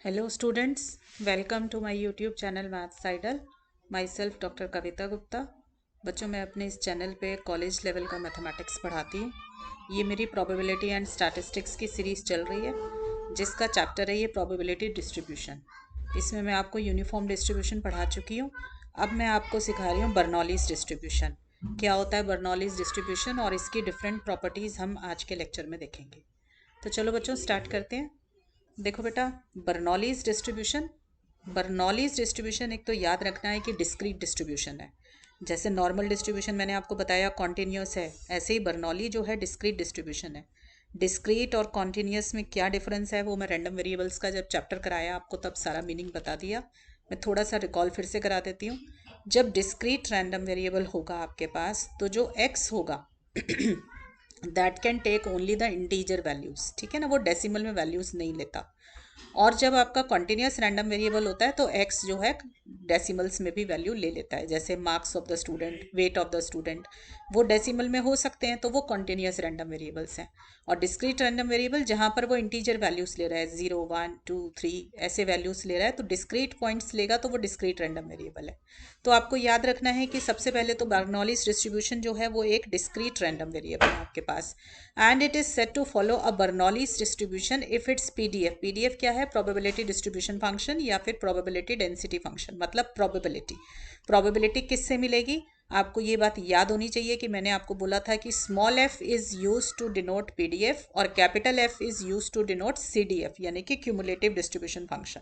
Hello students, welcome to my YouTube channel maths idol. Myself doctor Kavita Gupta. बच्चों, मैं अपने इस चैनल पे कॉलेज लेवल का मैथमेटिक्स पढ़ाती हूँ। ये मेरी प्रोबेबिलिटी एंड स्टैटिस्टिक्स की सीरीज़ चल रही है, जिसका चैप्टर है ये प्रोबेबिलिटी डिस्ट्रीब्यूशन। इसमें मैं आपको यूनिफॉर्म डिस्ट्रीब्यूशन पढ़ा चुकी हूँ। अब मैं आपको सिखा रही हूँ बर्नौलीज डिस्ट्रीब्यूशन। क्या होता है बर्नौलीज डिस्ट्रीब्यूशन और इसकी डिफरेंट प्रॉपर्टीज़ हम आज के लेक्चर में देखेंगे। तो चलो बच्चों, स्टार्ट करते हैं। देखो बेटा, बर्नौलीज डिस्ट्रीब्यूशन एक तो याद रखना है कि डिस्क्रीट डिस्ट्रीब्यूशन है। जैसे नॉर्मल डिस्ट्रीब्यूशन मैंने आपको बताया कॉन्टिन्यूस है, ऐसे ही बर्नौली जो है डिस्क्रीट डिस्ट्रीब्यूशन है। डिस्क्रीट और कॉन्टिन्यूस में क्या डिफरेंस है वो मैं रैंडम वेरिएबल्स का जब चैप्टर कराया आपको तब सारा मीनिंग बता दिया। मैं थोड़ा सा रिकॉल फिर से करा देती हूँ। जब डिस्क्रीट रैंडम वेरिएबल होगा आपके पास, तो जो एक्स होगा that can take only the integer values, ठीक है ना, वो डेसिमल में वैल्यूज नहीं लेता। और जब आपका कॉन्टिन्यूस रैंडम वेरिएबल होता है तो एक्स जो है डेसिमल्स में भी वैल्यू ले लेता है। जैसे marks of the student, weight of the student, वो डेसिमल में हो सकते हैं, तो वो कॉन्टिन्यूस रैंडम वेरिएबल्स हैं। और डिस्क्रीट रैंडम वेरिएबल जहाँ पर वो इंटीजर वैल्यूज ले रहा है, 0 1 2 3 ऐसे वैल्यूज ले रहा है, तो डिस्क्रीट पॉइंट्स लेगा तो वो डिस्क्रीट रैंडम वेरिएबल है। तो आपको याद रखना है कि सबसे पहले तो बर्नौलीज डिस्ट्रीब्यूशन जो है वो एक डिस्क्रीट रैंडम वेरिएबल है आपके पास, and it is set to follow a Bernoulli's distribution if its PDF. PDF क्या है? प्रोबेबिलिटी डिस्ट्रीब्यूशन फंक्शन या फिर प्रोबेबिलिटी डेंसिटी फंक्शन, मतलब प्रोबेबिलिटी। प्रोबेबिलिटी किससे मिलेगी? आपको ये बात याद होनी चाहिए कि मैंने आपको बोला था कि small F is use to denote PDF और capital F is use to denote CDF, यानी कि क्यूमुलेटिव डिस्ट्रीब्यूशन फंक्शन।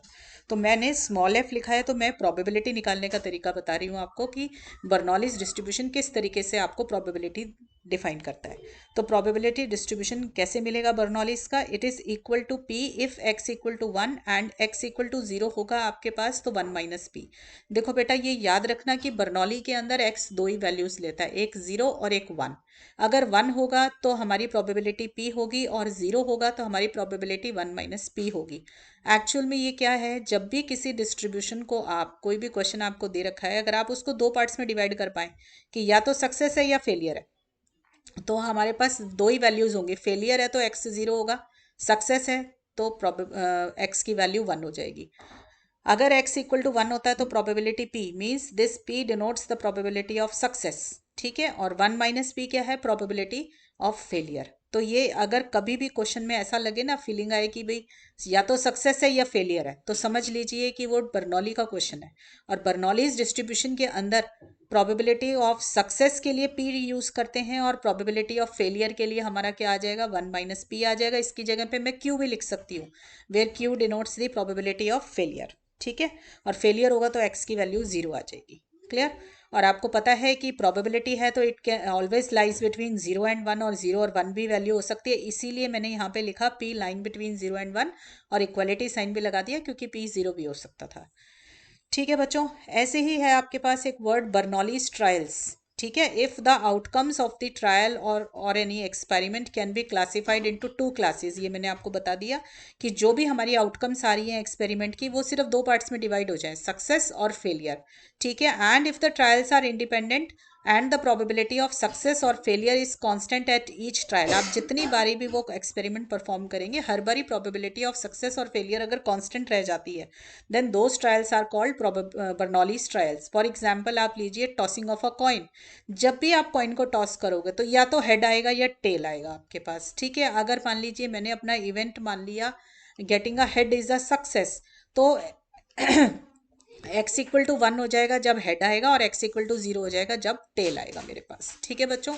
तो मैंने स्मॉल एफ लिखा है, तो मैं प्रोबेबिलिटी निकालने का तरीका बता रही हूँ आपको कि बर्नौलीज डिस्ट्रीब्यूशन किस तरीके से आपको प्रोबेबिलिटी डिफाइन करता है। तो प्रोबेबिलिटी डिस्ट्रीब्यूशन कैसे मिलेगा बर्नौलीज का? It is equal to p if x equal to 1 and x equal to 0 होगा आपके पास, तो 1 माइनस पी। देखो बेटा, ये याद रखना कि बर्नौली के अंदर एक्स दो ही वैल्यूज लेता है, एक 0 और एक 1। अगर 1 होगा तो हमारी प्रोबेबिलिटी पी होगी, और 0 होगा तो हमारी प्रोबेबिलिटी 1 माइनस पी होगी। एक्चुअल में ये क्या है, जब भी किसी डिस्ट्रीब्यूशन को आप, कोई भी क्वेश्चन आपको दे रखा है, अगर आप उसको दो पार्ट्स में डिवाइड कर पाए कि या तो सक्सेस है या फेलियर है, तो हमारे पास दो ही वैल्यूज होंगे। फेलियर है तो एक्स 0 होगा, सक्सेस है तो एक्स की वैल्यू 1 हो जाएगी। अगर x इक्वल टू 1 होता है तो probability p means this p denotes the probability of success, ठीक है। और 1 माइनस पी क्या है? Probability of failure. तो ये अगर कभी भी क्वेश्चन में ऐसा लगे ना, फीलिंग आए कि भाई या तो सक्सेस है या फेलियर है, तो समझ लीजिए कि वो बर्नौली का क्वेश्चन है। और बर्नौलीज डिस्ट्रीब्यूशन के अंदर प्रोबेबिलिटी ऑफ सक्सेस के लिए p यूज करते हैं, और प्रोबेबिलिटी ऑफ फेलियर के लिए हमारा क्या आ जाएगा? 1 माइनस पी आ जाएगा। इसकी जगह पे मैं q भी लिख सकती हूँ, where q denotes the probability of failure, ठीक है। और फेलियर होगा तो x की वैल्यू 0 आ जाएगी। क्लियर? और आपको पता है कि प्रोबेबिलिटी है तो it can always lies between 0 and 1, और 0 और 1 भी वैल्यू हो सकती है। इसीलिए मैंने यहाँ पे लिखा p लाइन बिटवीन 0 एंड 1, और इक्वलिटी साइन भी लगा दिया क्योंकि p 0 भी हो सकता था। ठीक है बच्चों, ऐसे ही है आपके पास एक वर्ड बर्नौलीज ट्रायल्स, ठीक है। If the outcomes of the trial or any experiment can be classified into two classes. ये मैंने आपको बता दिया कि जो भी हमारी आउटकम्स आ रही हैं एक्सपेरिमेंट की, वो सिर्फ दो पार्ट्स में डिवाइड हो जाए, सक्सेस और फेलियर, ठीक है। And if the trials are independent and the probability of success और failure is constant at each trial. आप जितनी बारी भी वो एक्सपेरिमेंट परफॉर्म करेंगे, हर बारी प्रोबेबिलिटी ऑफ सक्सेस और फेलियर अगर कांस्टेंट रह जाती है, then those trials are called Bernoulli's trials. For example आप लीजिए टॉसिंग ऑफ अ कॉइन। जब भी आप कॉइन को टॉस करोगे तो या तो हेड आएगा या टेल आएगा आपके पास, ठीक है। अगर मान लीजिए मैंने अपना इवेंट मान लिया getting a head is a success, तो x इक्वल टू 1 हो जाएगा जब हेड आएगा, और x इक्वल टू 0 हो जाएगा जब टेल आएगा मेरे पास, ठीक है बच्चों।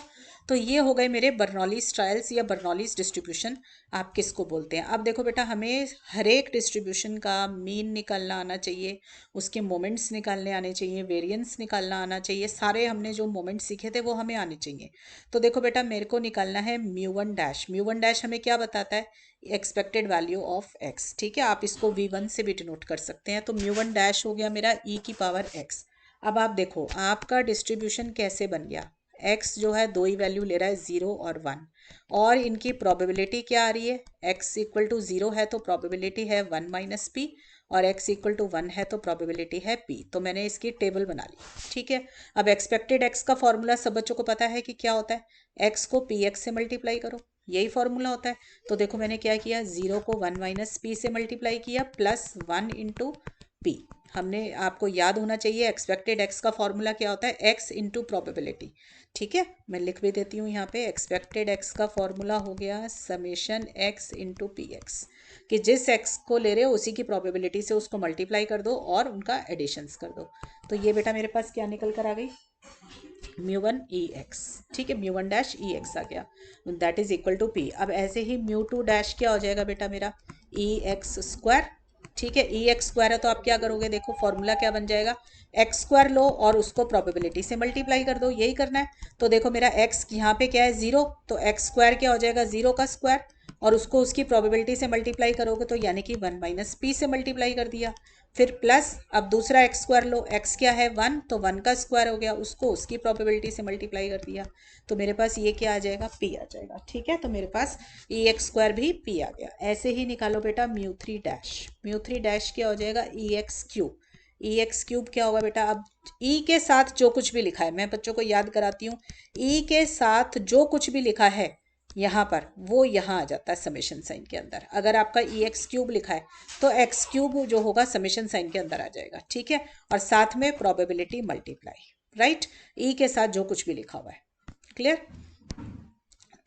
तो ये हो गए मेरे बर्नौलीज ट्रायल्स या बर्नौलीज डिस्ट्रीब्यूशन, आप किसको बोलते हैं। अब देखो बेटा, हमें हर एक डिस्ट्रीब्यूशन का मीन निकालना आना चाहिए, उसके मोमेंट्स निकालने आने चाहिए, वेरिएंस निकालना आना चाहिए। सारे हमने जो मोमेंट्स सीखे थे वो हमें आने चाहिए। तो देखो बेटा, मेरे को निकालना है म्यू 1 डैश। म्यू 1 डैश हमें क्या बताता है? एक्सपेक्टेड वैल्यू ऑफ एक्स, ठीक है। आप इसको v1 से भी डिनोट कर सकते हैं। तो म्यू 1 डैश हो गया मेरा e की पावर x। अब आप देखो आपका डिस्ट्रीब्यूशन कैसे बन गया। x जो है दो ही वैल्यू ले रहा है, 0 और 1, और इनकी प्रोबेबिलिटी क्या आ रही है? x इक्वल टू 0 है तो प्रोबेबिलिटी है 1 माइनस पी, और x इक्वल टू 1 है तो प्रोबेबिलिटी है p। तो मैंने इसकी टेबल बना ली, ठीक है। अब एक्सपेक्टेड x का फॉर्मूला सब बच्चों को पता है कि क्या होता है? x को px से मल्टीप्लाई करो, यही फॉर्मूला होता है। तो देखो मैंने क्या किया, 0 को 1 माइनस पी से मल्टीप्लाई किया प्लस 1 इंटू पी। हमने, आपको याद होना चाहिए एक्सपेक्टेड एक्स का फॉर्मूला क्या होता है, एक्स इंटू प्रोबेबिलिटी। ठीक है, मैं लिख भी देती हूँ यहाँ पे, एक्सपेक्टेड एक्स का फॉर्मूला हो गया summation x into P x, कि जिस एक्स को ले रहे हो उसी की प्रोबेबिलिटी से उसको मल्टीप्लाई कर दो और उनका एडिशंस कर दो। तो ये बेटा मेरे पास क्या निकल कर आ गई, म्यू वन ई एक्स। ठीक है, mu one dash E X आ गया, that is equal to P. अब ऐसे ही म्यू टू डैश क्या हो जाएगा बेटा मेरा, ई एक्स स्क्वायर। ठीक है, ई एक्स स्क्वायर है तो आप क्या करोगे, देखो फॉर्मूला क्या बन जाएगा, एक्स स्क्वायर लो और उसको प्रोबेबिलिटी से मल्टीप्लाई कर दो, यही करना है। तो देखो मेरा एक्स यहाँ पे क्या है 0, तो एक्स स्क्वायर क्या हो जाएगा 0 का स्क्वायर, और उसको उसकी प्रोबेबिलिटी से मल्टीप्लाई करोगे तो यानी कि 1 माइनस पी से मल्टीप्लाई कर दिया। फिर प्लस, अब दूसरा एक्स स्क्वायर लो, एक्स क्या है 1, तो 1 का स्क्वायर हो गया, उसको उसकी प्रोबेबिलिटी से मल्टीप्लाई कर दिया। तो मेरे पास ये क्या आ जाएगा, पी आ जाएगा। ठीक है, तो मेरे पास ई एक्स स्क्वायर भी पी आ गया। ऐसे ही निकालो बेटा mu three dash, mu three dash क्या हो जाएगा, ई एक्स क्यूब। ई एक्स क्यूब क्या होगा बेटा, अब ई के साथ जो कुछ भी लिखा है, मैं बच्चों को याद कराती हूँ, ई के साथ जो कुछ भी लिखा है यहाँ पर वो यहाँ आ जाता है समेशन साइन के अंदर। अगर आपका ई एक्स क्यूब लिखा है तो एक्स क्यूब जो होगा समेशन साइन के अंदर आ जाएगा। ठीक है, और साथ में प्रोबेबिलिटी मल्टीप्लाई, राइट, ई के साथ जो कुछ भी लिखा हुआ है। क्लियर,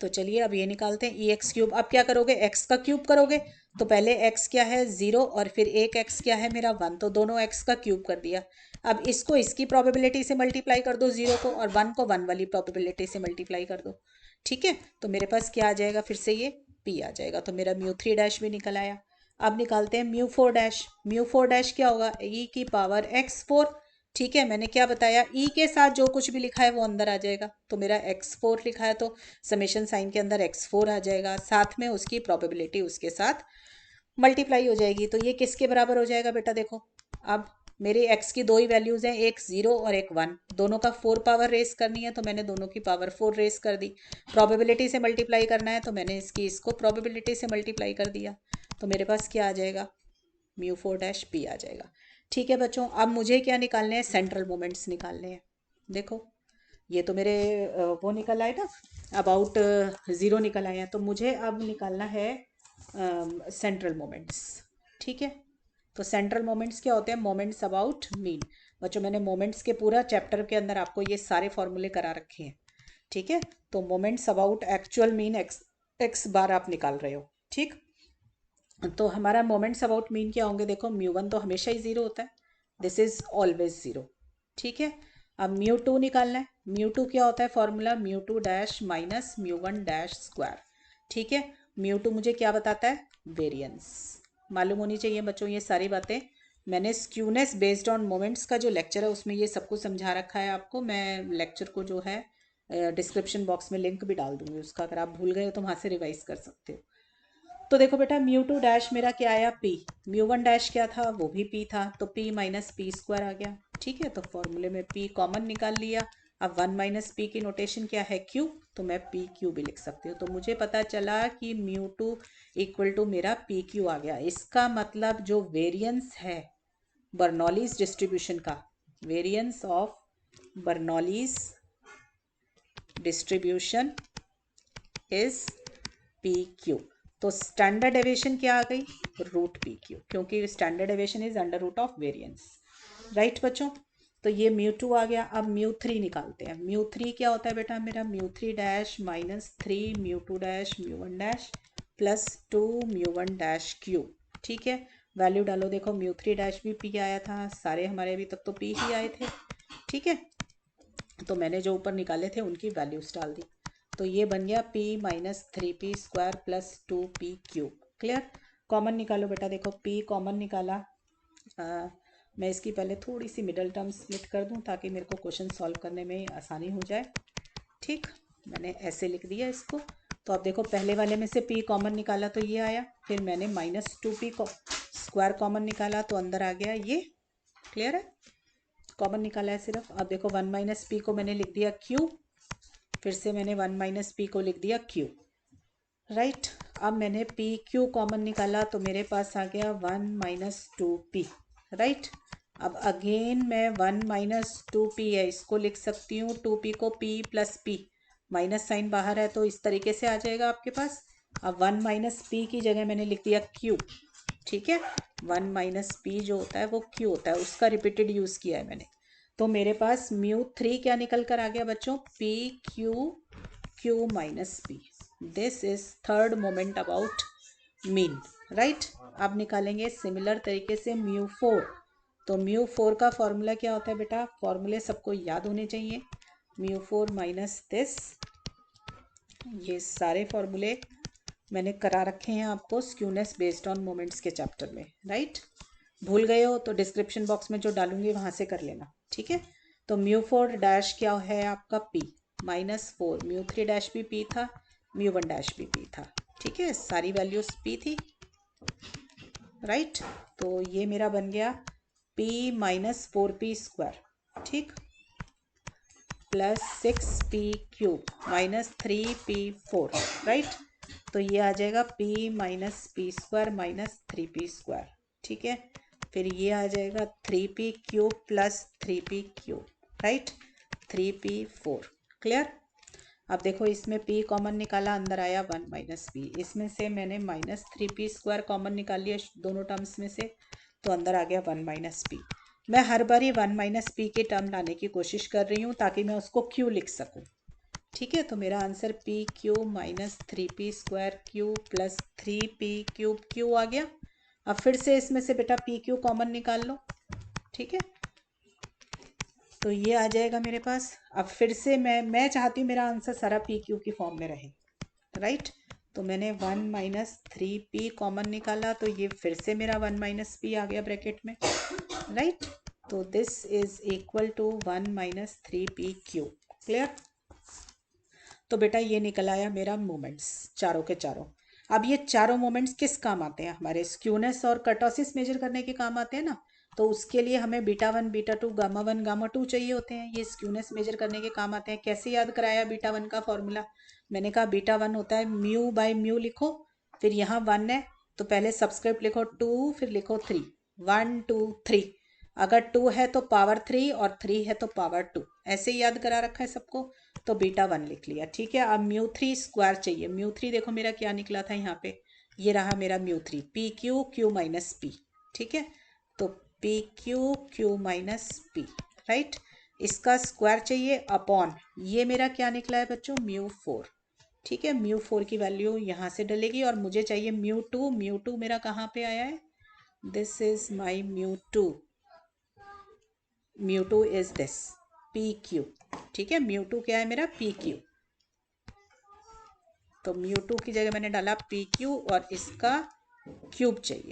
तो चलिए अब ये निकालते हैं ई एक्स क्यूब। अब क्या करोगे, एक्स का क्यूब करोगे, तो पहले एक्स क्या है 0 और फिर एक एक्स क्या है मेरा 1, तो दोनों एक्स का क्यूब कर दिया। अब इसको इसकी प्रोबेबिलिटी से मल्टीप्लाई कर दो 0 को, और 1 को 1 वाली प्रोबेबिलिटी से मल्टीप्लाई कर दो। ठीक है, तो मेरे पास क्या आ जाएगा, फिर से ये पी आ जाएगा। तो मेरा म्यू थ्री डैश भी निकल आया। अब निकालते हैं mu four dash. Mu four dash क्या होगा, ई की पावर एक्स फोर। ठीक है, मैंने क्या बताया, ई के साथ जो कुछ भी लिखा है वो अंदर आ जाएगा। तो मेरा एक्स फोर लिखा है तो समेशन साइन के अंदर एक्स फोर आ जाएगा, साथ में उसकी प्रोबेबिलिटी उसके साथ मल्टीप्लाई हो जाएगी। तो ये किसके बराबर हो जाएगा बेटा, देखो अब मेरे x की दो ही वैल्यूज हैं, एक 0 और एक 1, दोनों का 4 पावर रेस करनी है तो मैंने दोनों की पावर 4 रेस कर दी। प्रोबेबिलिटी से मल्टीप्लाई करना है तो मैंने इसको प्रोबेबिलिटी से मल्टीप्लाई कर दिया। तो मेरे पास क्या आ जाएगा, म्यू फोर डैश पी आ जाएगा। ठीक है बच्चों, अब मुझे क्या निकालने हैं, सेंट्रल मोमेंट्स निकालने हैं। देखो ये तो मेरे वो निकल आए ना, अबाउट 0 निकल आए हैं, तो मुझे अब निकालना है सेंट्रल मोमेंट्स। ठीक है, तो सेंट्रल मोमेंट्स क्या होते हैं, मोमेंट्स अबाउट मीन। बच्चों मैंने मोमेंट्स के पूरा चैप्टर के अंदर आपको ये सारे फॉर्मूले करा रखे हैं। ठीक है, तो moments about actual mean X X bar आप निकाल रहे हो। ठीक, तो हमारा मोमेंट्स अबाउट मीन क्या होंगे, देखो म्यू वन तो हमेशा ही 0 होता है, दिस इज ऑलवेज 0। ठीक है, अब म्यू टू निकालना है। म्यू टू क्या होता है formula, mu two dash minus mu one dash square. ठीक है, म्यू टू मुझे क्या बताता है, वेरियंस। मालूम होनी चाहिए बच्चों ये सारी बातें। मैंने स्क्यूनेस बेस्ड ऑन मोमेंट्स का जो लेक्चर है उसमें ये सब कुछ समझा रखा है आपको। मैं लेक्चर को जो है डिस्क्रिप्शन बॉक्स में लिंक भी डाल दूंगी उसका, अगर आप भूल गए हो तो वहाँ से रिवाइज कर सकते हो। तो देखो बेटा म्यू टू डैश मेरा क्या आया, पी। म्यू वन डैश क्या था, वो भी पी था, तो पी माइनस पी स्क्वायर आ गया। ठीक है, तो फॉर्मूले में पी कॉमन निकाल लिया। अब 1 माइनस पी की नोटेशन क्या है, क्यू, तो मैं पी क्यू भी लिख सकती हूँ। तो मुझे पता चला कि म्यू टू इक्वल टू मेरा पी क्यू आ गया। इसका मतलब जो वेरियंस है बर्नौलीज डिस्ट्रीब्यूशन का, variance of Bernoulli's distribution is p Q. तो स्टैंडर्ड डेविएशन क्या आ गई, रूट पी क्यू, क्योंकि standard deviation is under root of variance. Right बच्चों, तो ये म्यू टू आ गया। अब म्यू थ्री निकालते हैं। म्यू थ्री क्या होता है बेटा मेरा, mu three dash minus 3 mu two dash mu one dash plus 2 mu one dash Q. ठीक है, वैल्यू डालो, देखो म्यू थ्री डैश भी पी आया था, सारे हमारे अभी तक तो पी ही आए थे। ठीक है, तो मैंने जो ऊपर निकाले थे उनकी वैल्यूज डाल दी। तो ये बन गया p minus 3p square plus 2p cube. Clear, common निकालो बेटा, देखो p कॉमन निकाला। मैं इसकी पहले थोड़ी सी मिडल टर्म स्प्लिट कर दूं ताकि मेरे को क्वेश्चन सॉल्व करने में आसानी हो जाए। ठीक, मैंने ऐसे लिख दिया इसको। तो अब देखो पहले वाले में से p कॉमन निकाला तो ये आया, फिर मैंने माइनस 2p स्क्वायर कॉमन निकाला तो अंदर आ गया ये। क्लियर है, कॉमन निकाला है सिर्फ। अब देखो 1 माइनस पी को मैंने लिख दिया क्यू, फिर से मैंने 1 माइनस पी को लिख दिया क्यू। राइट, अब मैंने पी क्यू कॉमन निकाला तो मेरे पास आ गया 1 माइनस 2p। राइट, अब अगेन मैं 1 माइनस 2p है इसको लिख सकती हूँ, 2p को p plus p minus sign बाहर है तो इस तरीके से आ जाएगा आपके पास। अब 1 माइनस पी की जगह मैंने लिख दिया क्यू, ठीक है। 1 माइनस पी जो होता है वो क्यू होता है, उसका रिपीटेड यूज़ किया है मैंने। तो मेरे पास μ3 क्या निकल कर आ गया बच्चों, P Q Q minus P. This is third moment about mean, right. अब निकालेंगे सिमिलर तरीके से μ4। तो μ4 का फॉर्मूला क्या होता है बेटा, फॉर्मूले सबको याद होने चाहिए। μ4 माइनस दिस, ये सारे फॉर्मूले मैंने करा रखे हैं आपको स्क्यूनेस बेस्ड ऑन मोमेंट्स के चैप्टर में, राइट। भूल गए हो तो डिस्क्रिप्शन बॉक्स में जो डालूंगी वहां से कर लेना, ठीक है। तो μ4 डैश क्या है आपका p -4, μ3 डैश भी p था, μ1 डैश भी p था, ठीक है। सारी वैल्यूज p थी, राइट। तो ये मेरा बन गया p -4p स्क्वायर, ठीक, plus 6p cube minus 3p4, right. तो ये आ जाएगा p minus P square minus 3p square, ठीक है। फिर ये आ जाएगा 3p cube plus 3p cube, right, 3p4, clear. अब देखो इसमें p कॉमन निकाला, अंदर आया 1 माइनस पी, इसमें से मैंने माइनस 3p स्क्वायर कॉमन निकाल लिया दोनों टर्म्स में से, तो अंदर आ गया 1 माइनस पी। मैं हर बार 1 माइनस पी के टर्म लाने की कोशिश कर रही हूँ ताकि मैं उसको क्यू लिख सकूँ, ठीक है। तो मेरा answer P Q minus 3p square Q plus 3p cube Q आ गया। अब फिर से इसमें से बेटा पी क्यू कॉमन निकाल लो, ठीक है। तो ये आ जाएगा मेरे पास। अब फिर से मैं चाहती हूँ मेरा आंसर सारा पी क्यू की फॉर्म में रहे, राइट। तो मैंने 1 माइनस 3p कॉमन निकाला, तो ये फिर से मेरा 1 माइनस पी आ गया ब्रैकेट में, राइट। तो this is equal to 1 minus 3p q, clear. तो बेटा ये निकल आया मेरा मोमेंट्स चारों के चारों। अब ये चारों मोमेंट्स किस काम आते हैं, हमारे स्क्यूनेस और कर्टोसिस मेजर करने के काम आते हैं ना। तो उसके लिए हमें β1 β2 γ1 γ2 चाहिए होते हैं, ये स्क्यूनेस मेजर करने के काम आते हैं। कैसे याद कराया β1 का फॉर्मूला, मैंने कहा β1 होता है म्यू बाई म्यू, लिखो, फिर यहाँ 1 है तो पहले सब्सक्रिप्ट लिखो 2, फिर लिखो 3, 1 2 3। अगर 2 है तो पावर 3 और 3 है तो पावर 2, ऐसे ही याद करा रखा है सबको। तो β1 लिख लिया, ठीक है। अब μ3 स्क्वायर चाहिए। μ3 देखो मेरा क्या निकला था यहाँ पे, ये रहा मेरा μ3, P Q Q minus P, ठीक है। तो P Q Q minus P, right. इसका स्क्वायर चाहिए अपॉन, ये मेरा क्या निकला है बच्चों, μ4, ठीक है। μ4 की वैल्यू यहाँ से डलेगी और मुझे चाहिए μ2। μ2 मेरा कहाँ पे आया है, this is my μ2, μ2 is this P Q, ठीक है। μ2 क्या है मेरा, पी क्यू। तो μ2 की जगह मैंने डाला पी क्यू और इसका क्यूब चाहिए,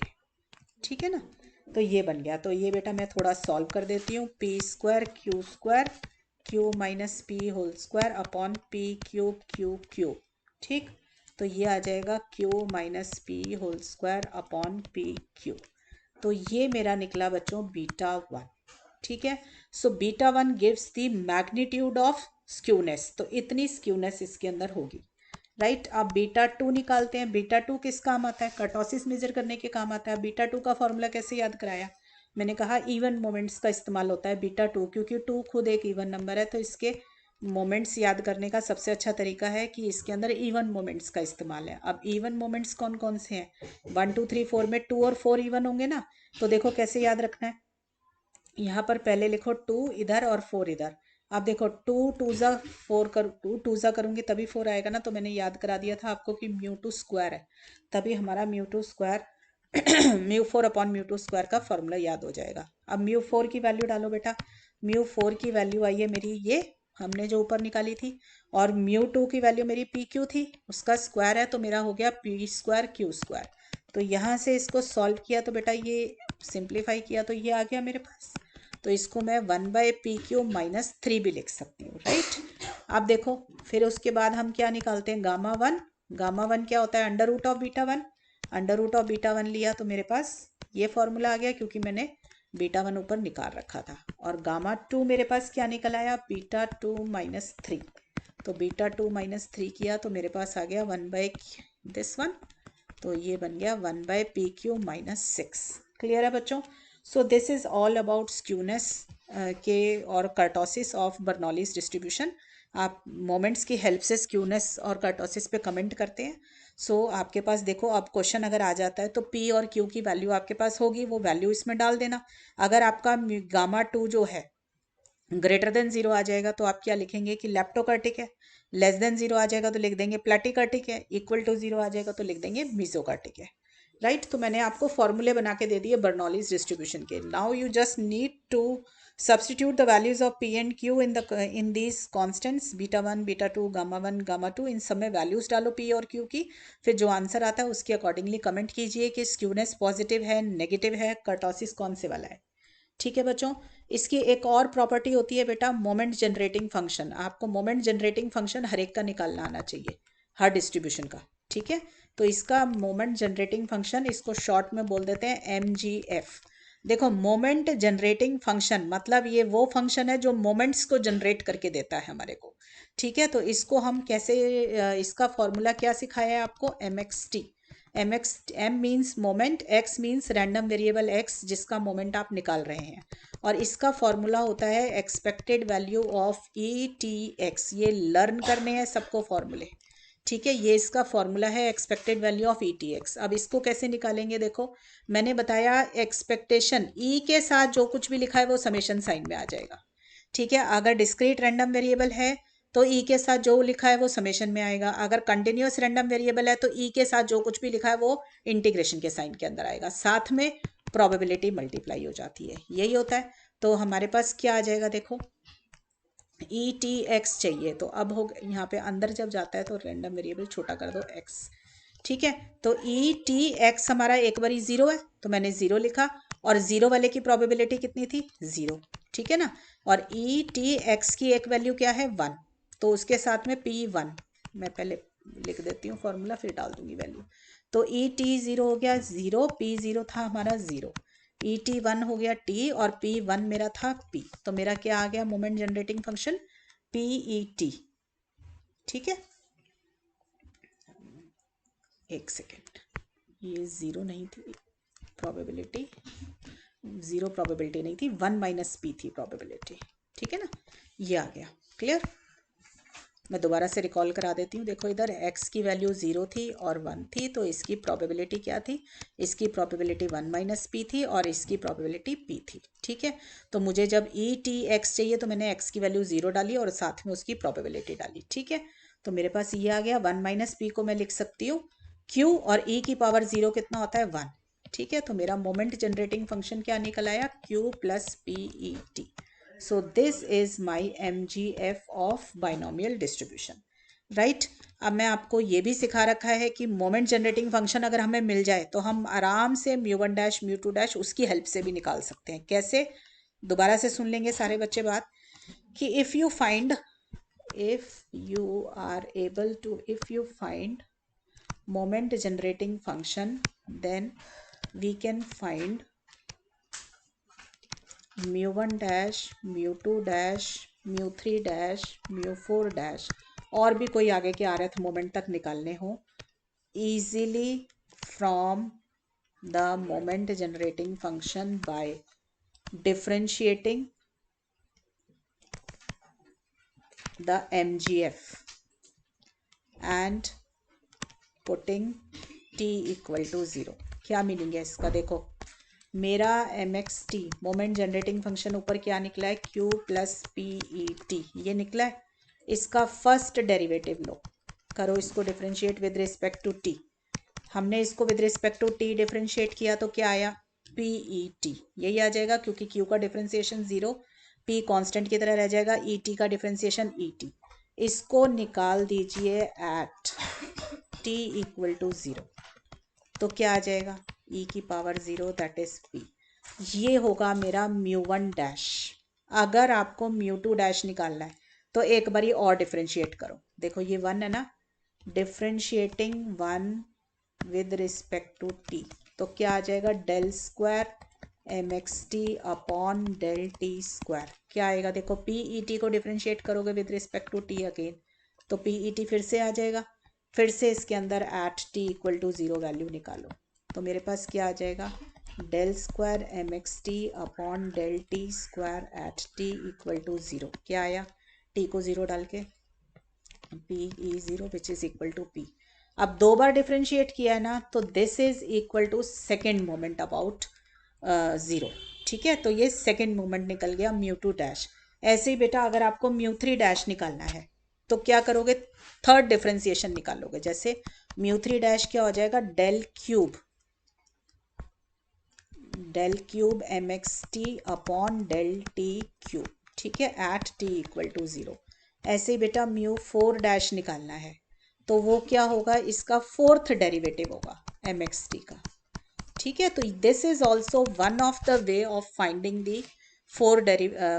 ठीक है ना। तो ये बन गया। तो ये बेटा मैं थोड़ा सॉल्व कर देती हूँ, P square Q minus P whole square upon P cube Q cube, ठीक। तो ये आ जाएगा Q minus P whole square upon P Q. तो ये मेरा निकला बच्चों β1, ठीक है। So β1 gives the magnitude of skewness, तो इतनी स्क्यूनेस इसके अंदर होगी, राइट। अब β2 निकालते हैं। β2 किस काम आता है, कर्टोसिस मेजर करने के काम आता है। β2 का फॉर्मूला कैसे याद कराया, मैंने कहा इवन मोमेंट्स का इस्तेमाल होता है β2, क्योंकि 2 खुद एक इवन नंबर है, तो इसके मोमेंट्स याद करने का सबसे अच्छा तरीका है कि इसके अंदर इवन मोमेंट्स का इस्तेमाल है। अब इवन मोमेंट्स कौन कौन से हैं, 1 2 3 4 में 2 और 4 इवन होंगे ना। तो देखो कैसे याद रखना है, यहाँ पर पहले लिखो 2 इधर और 4 इधर। अब देखो 2 2 ज़ा 4 कर 2 2 ज़ा करूँगी तभी 4 आएगा ना। तो मैंने याद करा दिया था आपको कि μ2 स्क्वायर है, तभी हमारा μ2 स्क्वायर μ4 अपॉन μ2 स्क्वायर का फॉर्मूला याद हो जाएगा। अब μ4 की वैल्यू डालो बेटा। μ4 की वैल्यू आई है मेरी, ये हमने जो ऊपर निकाली थी, और μ2 की वैल्यू मेरी पी क्यू थी, उसका स्क्वायर है तो मेरा हो गया पी स्क्वायर क्यू स्क्वायर। तो यहाँ से इसको सॉल्व किया तो बेटा ये सिंप्लीफाई किया तो ये आ गया मेरे पास। तो इसको मैं 1 बाई पी क्यू माइनस 3 भी लिख सकती हूँ, राइट। अब देखो फिर उसके बाद हम क्या निकालते हैं, γ1। γ1 क्या होता है, under root of β1। Under root of β1 लिया तो मेरे पास ये फॉर्मूला आ गया, क्योंकि मैंने β1 ऊपर निकाल रखा था। और γ2 मेरे पास क्या निकल आया, β2 माइनस 3। तो β2 माइनस 3 किया तो मेरे पास आ गया 1 बाई दिस वन, तो ये बन गया 1 by P Q minus 6। Clear है बच्चों। So this is all about skewness के और कर्टोसिस ऑफ बर्नौलीज डिस्ट्रीब्यूशन। आप मोमेंट्स की हेल्प से स्क्यूनेस और कर्टोसिस पे कमेंट करते हैं। सो आपके पास देखो, अब क्वेश्चन अगर आ जाता है तो पी और क्यू की वैल्यू आपके पास होगी, वो वैल्यू इसमें डाल देना। अगर आपका गामा टू जो है ग्रेटर देन जीरो आ जाएगा तो आप क्या लिखेंगे कि लेप्टोकर्टिक है, लेस देन जीरो आ जाएगा तो लिख देंगे प्लेटिकर्टिक है, इक्वल टू जीरो आ जाएगा तो लिख देंगे मीजोकर्टिक है। राइट, तो मैंने आपको फॉर्मूले बना के दे दिए बर्नौलीज डिस्ट्रीब्यूशन के। Now you just need to substitute the values of P and Q in these constants beta one beta two gamma two, इन सब में वैल्यूज डालो पी और क्यू की। फिर जो आंसर आता है उसके अकॉर्डिंगली कमेंट कीजिए कि स्क्यूनेस पॉजिटिव है, नेगेटिव है, कर्टोसिस कौन से वाला है। ठीक है बच्चों, इसकी एक और प्रॉपर्टी होती है बेटा मोमेंट जनरेटिंग फंक्शन। आपको मोमेंट जनरेटिंग फंक्शन हर एक का निकालना आना चाहिए, हर डिस्ट्रीब्यूशन का। ठीक है, तो इसका मोमेंट जनरेटिंग फंक्शन, इसको शॉर्ट में बोल देते हैं MGF। देखो, मोमेंट जनरेटिंग फंक्शन मतलब ये वो फंक्शन है जो मोमेंट्स को जनरेट करके देता है हमारे को। ठीक है, तो इसको हम कैसे, इसका फॉर्मूला क्या सिखाया है आपको, MXT। M means moment, X means random variable X जिसका मोमेंट आप निकाल रहे हैं, और इसका फॉर्मूला होता है एक्सपेक्टेड वैल्यू ऑफ ETX। ये लर्न करने हैं सबको फॉर्मूले। ठीक है, ये इसका फॉर्मूला है एक्सपेक्टेड वैल्यू ऑफ ETX। अब इसको कैसे निकालेंगे, देखो मैंने बताया एक्सपेक्टेशन E के साथ जो कुछ भी लिखा है वो समेशन साइन में आ जाएगा। ठीक है, अगर डिस्क्रीट रैंडम वेरिएबल है तो E के साथ जो लिखा है वो समेशन में आएगा। अगर कंटिन्यूअस रैंडम वेरिएबल है तो E के साथ जो कुछ भी लिखा है वो इंटीग्रेशन के साइन के अंदर आएगा, साथ में प्रोबेबिलिटी मल्टीप्लाई हो जाती है, यही होता है। तो हमारे पास क्या आ जाएगा, देखो ETX चाहिए, तो अब हो यहाँ पे अंदर जब जाता है तो रैंडम वेरिएबल छोटा कर दो X। ठीक है, तो ETX हमारा एक बारी जीरो है तो मैंने जीरो लिखा, और जीरो वाले की प्रोबेबिलिटी कितनी थी, जीरो। ठीक है ना, और ETX की एक वैल्यू क्या है, 1, तो उसके साथ में P1 मैं पहले लिख देती हूँ फॉर्मूला, फिर डाल दूंगी वैल्यू। तो ET0 हो गया जीरो, P0 था हमारा जीरो, ET1 हो गया T, और P1 मेरा था P। तो मेरा क्या आ गया मोमेंट जनरेटिंग फंक्शन, PET। ठीक है, एक सेकेंड, ये ज़ीरो नहीं थी प्रोबेबिलिटी, ज़ीरो प्रोबेबिलिटी नहीं थी, 1 माइनस पी थी प्रोबेबिलिटी। ठीक है ना, ये आ गया क्लियर। मैं दोबारा से रिकॉल करा देती हूँ। देखो इधर x की वैल्यू 0 थी और 1 थी, तो इसकी प्रोबेबिलिटी क्या थी, इसकी प्रोबेबिलिटी 1 माइनस पी थी और इसकी प्रोबेबिलिटी p थी। ठीक है, तो मुझे जब ETX चाहिए तो मैंने x की वैल्यू 0 डाली और साथ में उसकी प्रोबेबिलिटी डाली। ठीक है, तो मेरे पास ये आ गया, 1 माइनस पी को मैं लिख सकती हूँ q, और e की पावर 0 कितना होता है, 1। ठीक है, तो मेरा मोमेंट जनरेटिंग फंक्शन क्या निकल आया, q plus PET। So this is my MGF of binomial distribution, right? अब मैं आपको ये भी सिखा रखा है कि मोमेंट जनरेटिंग फंक्शन अगर हमें मिल जाए तो हम आराम से म्यू1 डैश म्यू2 डैश उसकी हेल्प से भी निकाल सकते हैं। कैसे, दोबारा से सुन लेंगे सारे बच्चे बात, कि if you find moment generating function then we can find म्यू1 डैश म्यू2 डैश म्यू3 डैश म्यू4 डैश, और भी कोई आगे के rth मोमेंट तक निकालने हो, easily from the moment generating function by differentiating the MGF and putting t equal to 0। क्या मीनिंग है इसका, देखो मेरा MXT मोमेंट जनरेटिंग फंक्शन ऊपर क्या निकला है, Q प्लस PET ये निकला है। इसका फर्स्ट डेरिवेटिव लो, करो इसको differentiate with respect to t। हमने इसको with respect to t differentiate किया तो क्या आया, PET यही आ जाएगा, क्योंकि Q का डिफरेंशिएशन 0, P कांस्टेंट की तरह रह जाएगा, ET का डिफरेंशिएशन ET। इसको निकाल दीजिए एट t इक्वल टू 0, तो क्या आ जाएगा, e की पावर 0 दैट इज p। ये होगा मेरा म्यू1 डैश। अगर आपको म्यू2 डैश निकालना है तो एक बारी और डिफरेंशिएट करो, देखो ये 1 है ना, differentiating 1 with respect to t, तो क्या आ जाएगा, del square MXT upon del t square. क्या आएगा, देखो PET को डिफरेंशिएट करोगे with respect to t again, तो PET फिर से आ जाएगा, फिर से इसके अंदर at t equal to 0 value निकालो, तो मेरे पास क्या आ जाएगा, del square MXT upon del t square at t equal to 0। क्या आया, t को 0 डाल के, PE0 which is equal to P। अब 2 बार डिफ्रेंशिएट किया है ना, तो this is equal to second moment about 0। ठीक है, तो ये सेकेंड मोमेंट निकल गया μ2 डैश। ऐसे ही बेटा अगर आपको μ3 डैश निकालना है तो क्या करोगे, थर्ड डिफ्रेंसिएशन निकालोगे। जैसे μ3 डैश क्या हो जाएगा, del cube mxt upon del t cube. ठीक है, एट t इक्वल टू 0। ऐसे ही बेटा μ4 डैश निकालना है तो वो क्या होगा, इसका फोर्थ डेरिवेटिव होगा mxt का। ठीक है, तो this is also one of the way of finding the four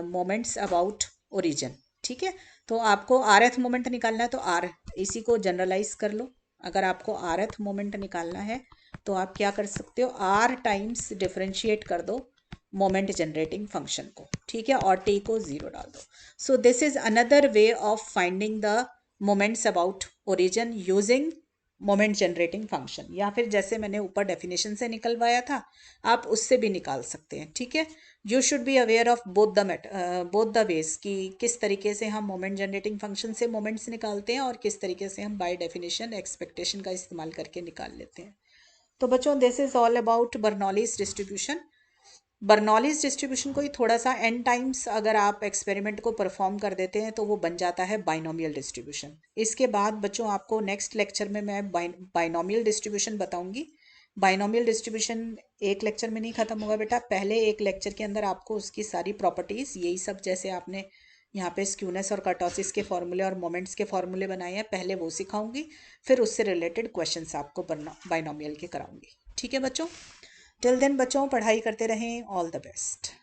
moments about origin. ठीक है, तो आपको rth मोमेंट निकालना है तो r, इसी को जनरलाइज कर लो। अगर आपको rth मोमेंट निकालना है तो आप क्या कर सकते हो, r टाइम्स डिफरेंशिएट कर दो मोमेंट जनरेटिंग फंक्शन को। ठीक है, और t को 0 डाल दो। So this is another way of finding the moments about origin using moment generating function, या फिर जैसे मैंने ऊपर डेफिनेशन से निकलवाया था आप उससे भी निकाल सकते हैं। ठीक है, you should be aware of both the ways कि किस तरीके से हम मोमेंट जनरेटिंग फंक्शन से मोमेंट्स निकालते हैं और किस तरीके से हम बाय डेफिनेशन एक्सपेक्टेशन का इस्तेमाल करके निकाल लेते हैं। तो बच्चों this is all about Bernoulli's distribution. Bernoulli's distribution को ही थोड़ा सा n टाइम्स अगर आप एक्सपेरिमेंट को परफॉर्म कर देते हैं तो वो बन जाता है बाइनोमियल डिस्ट्रीब्यूशन। इसके बाद बच्चों आपको नेक्स्ट लेक्चर में मैं बाइनोमियल डिस्ट्रीब्यूशन बताऊंगी। बाइनोमियल डिस्ट्रीब्यूशन एक लेक्चर में नहीं खत्म होगा बेटा, पहले एक लेक्चर के अंदर आपको उसकी सारी प्रॉपर्टीज, यही सब जैसे आपने यहाँ पे स्क्यूनेस और कर्टोसिस के फॉर्मूले और मोमेंट्स के फॉर्मूले बनाए हैं, पहले वो सिखाऊंगी, फिर उससे रिलेटेड क्वेश्चंस आपको बाइनोमियल के कराऊंगी। ठीक है बच्चों, टिल देन बच्चों पढ़ाई करते रहें। All the best.